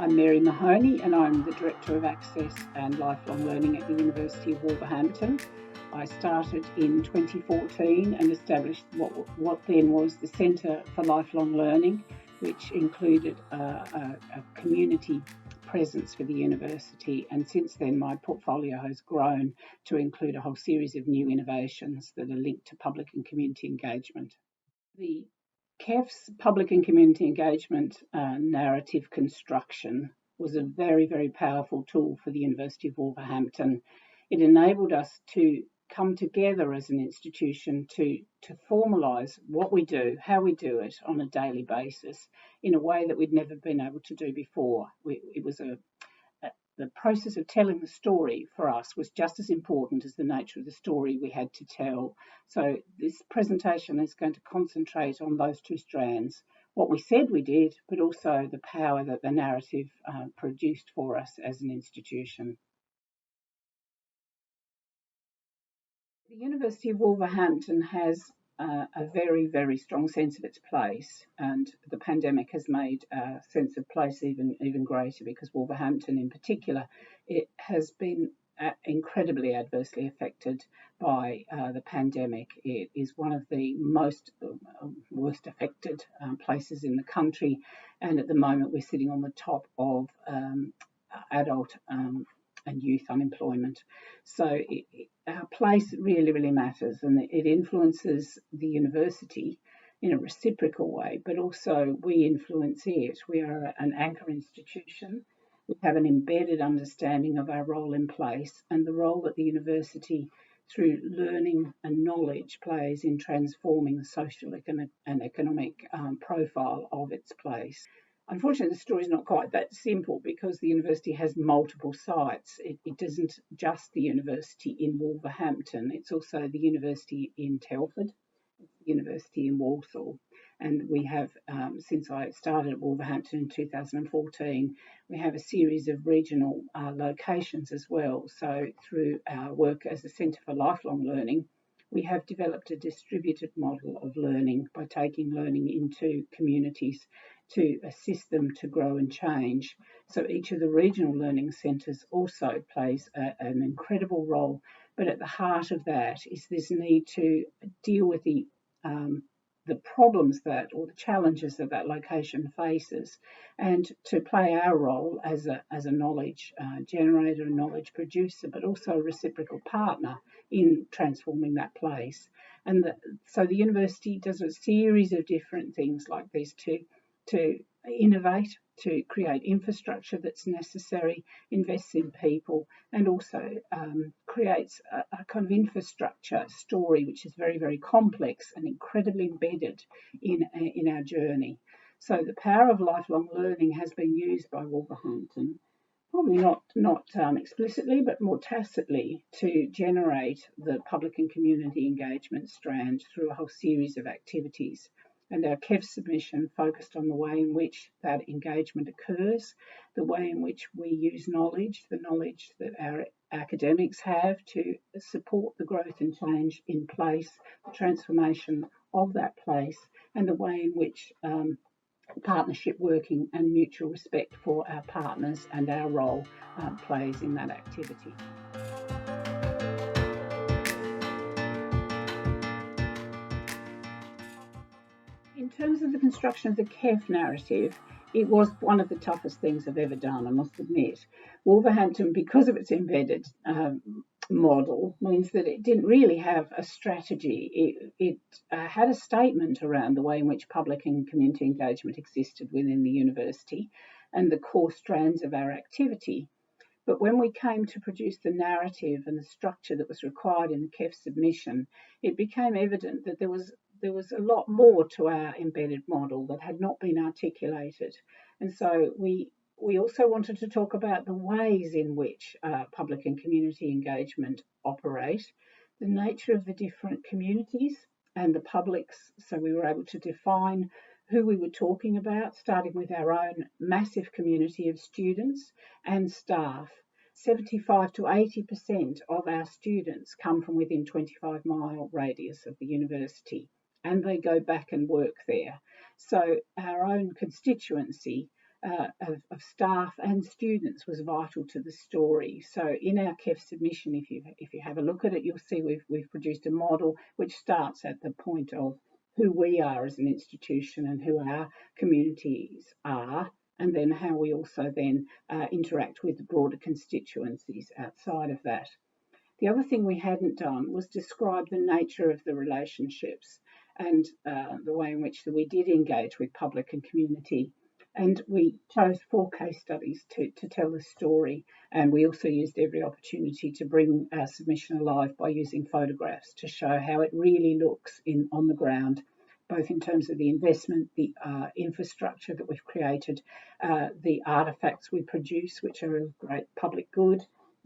I'm Mary Mahoney and I'm the Director of Access and Lifelong Learning at the University of Wolverhampton. I started in 2014 and established what then was the Centre for Lifelong Learning, which included a community presence for the university, and since then my portfolio has grown to include a whole series of new innovations that are linked to public and community engagement. The KEF's public and community engagement narrative construction was a very, very powerful tool for the University of Wolverhampton. It enabled us to come together as an institution to formalise what we do, how we do it on a daily basis in a way that we'd never been able to do before. It was the process of telling the story for us was just as important as the nature of the story we had to tell. So this presentation is going to concentrate on those two strands, what we said we did, but also the power that the narrative produced for us as an institution. The University of Wolverhampton has a very, very strong sense of its place, and the pandemic has made a sense of place even greater, because Wolverhampton in particular, it has been incredibly adversely affected by the pandemic. It is one of the worst affected places in the country, and at the moment we're sitting on the top of adult and youth unemployment. So our place really, really matters, and it influences the university in a reciprocal way, but also we influence it. We are an anchor institution. We have an embedded understanding of our role in place and the role that the university, through learning and knowledge, plays in transforming the social and economic profile of its place. Unfortunately, the story is not quite that simple, because the university has multiple sites. It isn't just the university in Wolverhampton, it's also the university in Telford, the university in Walsall. And we have, since I started at Wolverhampton in 2014, we have a series of regional locations as well. So through our work as a Centre for Lifelong Learning, we have developed a distributed model of learning by taking learning into communities to assist them to grow and change. So each of the regional learning centres also plays an incredible role, but at the heart of that is this need to deal with the problems that, or the challenges that location faces, and to play our role as a knowledge generator, a knowledge producer, but also a reciprocal partner in transforming that place. And so the university does a series of different things like these to innovate, to create infrastructure that's necessary, invests in people, and also creates a kind of infrastructure story which is very, very complex and incredibly embedded in our journey. So the power of lifelong learning has been used by Wolverhampton, probably not explicitly, but more tacitly, to generate the public and community engagement strand through a whole series of activities. And our KEF submission focused on the way in which that engagement occurs, the way in which we use knowledge, the knowledge that our academics have to support the growth and change in place, the transformation of that place, and the way in which partnership working and mutual respect for our partners and our role plays in that activity. In terms of the construction of the KEF narrative, it was one of the toughest things I've ever done, I must admit. Wolverhampton, because of its embedded model, means that it didn't really have a strategy. It had a statement around the way in which public and community engagement existed within the university and the core strands of our activity. But when we came to produce the narrative and the structure that was required in the KEF submission, it became evident that there was a lot more to our embedded model that had not been articulated. And so we also wanted to talk about the ways in which public and community engagement operate, the nature of the different communities and the publics. So we were able to define who we were talking about, starting with our own massive community of students and staff. 75 to 80% of our students come from within 25-mile radius of the university, and they go back and work there. So our own constituency of staff and students was vital to the story. So in our KEF submission, if you have a look at it, you'll see we've produced a model which starts at the point of who we are as an institution and who our communities are, and then how we also then interact with the broader constituencies outside of that. The other thing we hadn't done was describe the nature of the relationships and the way in which we did engage with public and community. And we chose 4 case studies to tell the story. And we also used every opportunity to bring our submission alive by using photographs to show how it really looks on the ground, both in terms of the investment, the infrastructure that we've created, the artefacts we produce, which are of great public good,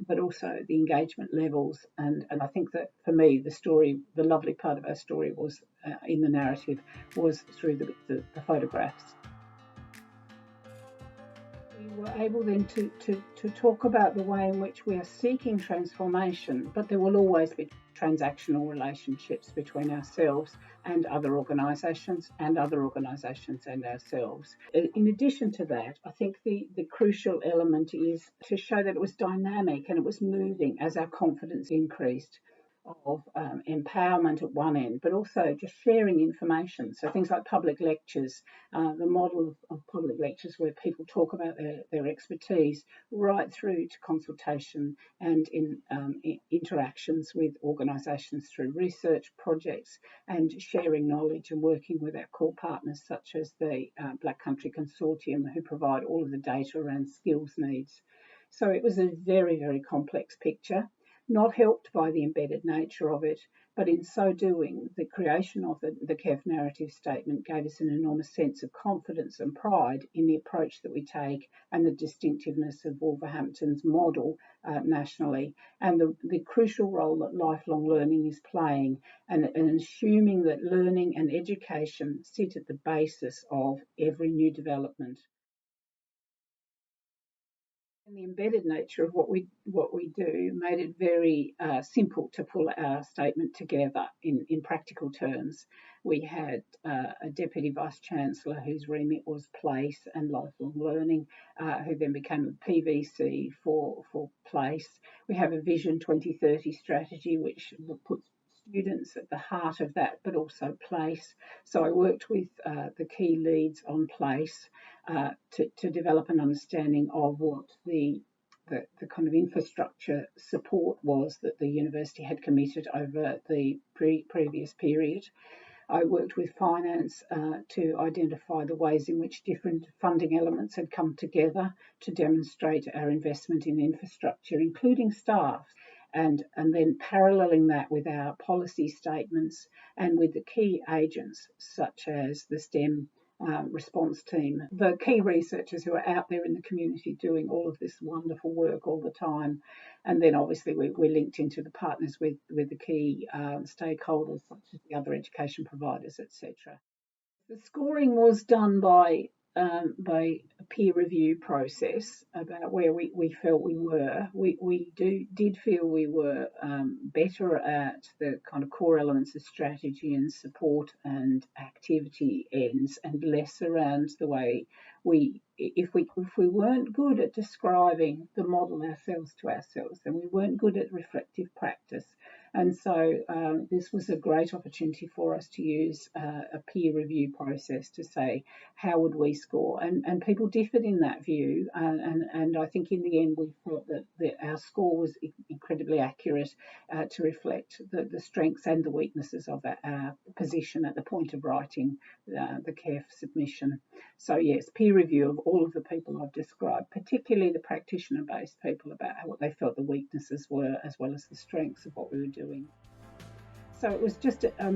but also the engagement levels. And I think that for me, the lovely part of our story was in the narrative was through the photographs. We were able then to talk about the way in which we are seeking transformation, but there will always be transactional relationships between ourselves and other organisations and ourselves. In addition to that, I think the crucial element is to show that it was dynamic and it was moving as our confidence increased, of empowerment at one end, but also just sharing information. So things like public lectures, the model of public lectures where people talk about their expertise, right through to consultation and in interactions with organisations through research projects and sharing knowledge and working with our core partners such as the Black Country Consortium, who provide all of the data around skills needs. So it was a very, very complex picture, not helped by the embedded nature of it, but in so doing, the creation of the KEF narrative statement gave us an enormous sense of confidence and pride in the approach that we take and the distinctiveness of Wolverhampton's model nationally, and the crucial role that lifelong learning is playing, and assuming that learning and education sit at the basis of every new development. And the embedded nature of what we do made it very simple to pull our statement together in practical terms. We had a Deputy Vice-Chancellor whose remit was place and lifelong learning, who then became a PVC for place. We have a Vision 2030 strategy which puts students at the heart of that, but also place. So I worked with the key leads on place to develop an understanding of what the kind of infrastructure support was that the university had committed over the previous period. I worked with finance to identify the ways in which different funding elements had come together to demonstrate our investment in infrastructure, including staff. And then paralleling that with our policy statements and with the key agents such as the STEM response team, the key researchers who are out there in the community doing all of this wonderful work all the time. And then obviously we're linked into the partners with the key stakeholders such as the other education providers, etc. The scoring was done by a peer review process about where we felt we were. We did feel we were better at the kind of core elements of strategy and support and activity ends, and less around the way if we weren't good at describing the model ourselves to ourselves, then we weren't good at reflective practice. And so this was a great opportunity for us to use a peer review process to say, how would we score? And people differed in that view. And I think in the end, we thought that our score was incredibly accurate to reflect the strengths and the weaknesses of our position at the point of writing the KEF submission. So yes, peer review of all of the people I've described, particularly the practitioner-based people, about what they felt the weaknesses were as well as the strengths of what we were doing. So it was just a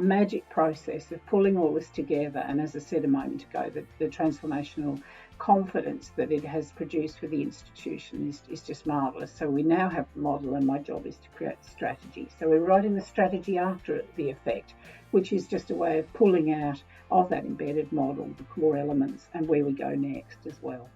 magic process of pulling all this together, and as I said a moment ago, the transformational confidence that it has produced for the institution is just marvellous. So we now have the model, and my job is to create the strategy. So we're writing the strategy after the effect, which is just a way of pulling out of that embedded model the core elements and where we go next as well.